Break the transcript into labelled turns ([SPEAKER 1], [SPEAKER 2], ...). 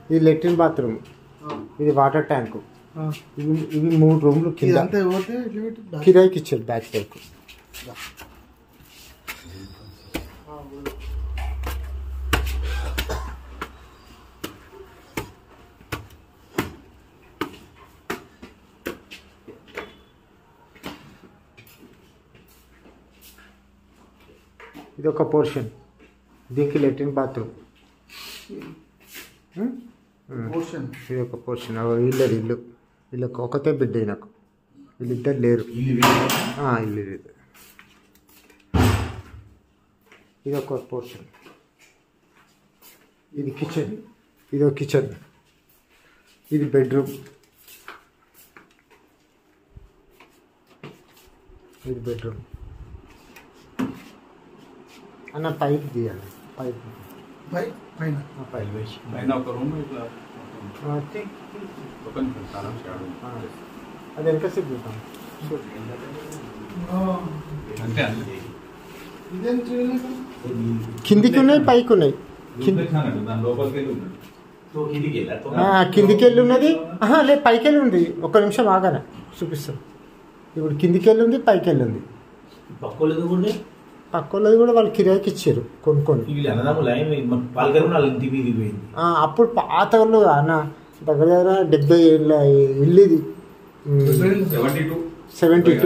[SPEAKER 1] ఇది latrine bathroom, ఇది water tank, ఇవి 3 రూమ్లు కింద కిరాయికి ఇచ్చారు బ్యాక్ సైడ్కు. ఇది ఒక పోర్షన్, దీనికి లెట్రిన్ బాత్రూమ్. ఇది ఒక పోర్షన్. ఇల్లు వీళ్ళకి ఒకతే బిడ్డ, నాకు వీళ్ళిద్దరు లేరు. ఇల్లు ఇది ఒక పోర్షన్. ఇది కిచెన్, ఇది ఒక కిచెన్, ఇది బెడ్రూమ్, ఇది బెడ్రూమ్. అన్న పైప్ తీయాలి, పైప్
[SPEAKER 2] పైన ఒక రూమ్ ఇట్లా
[SPEAKER 1] అది ఎంతసేపు చూద్దాం. కిందికి ఉన్నాయి, పైకి ఉన్నాయి. కిందికి వెళ్ళి ఉన్నది, లేదు పైకి వెళ్ళి ఉంది. ఒక నిమిషం ఆగానే చూపిస్తాం. ఇప్పుడు కిందికి వెళ్ళి ఉంది, పైకి వెళ్ళి ఉంది. పక్కలది కూడా వాళ్ళు కిరాయికి ఇచ్చారు కొనుక్కొని. అప్పుడు పాత వాళ్ళు అన్న దగ్గర దగ్గర 70 ఏళ్ళ ఇల్లు ఇది. 72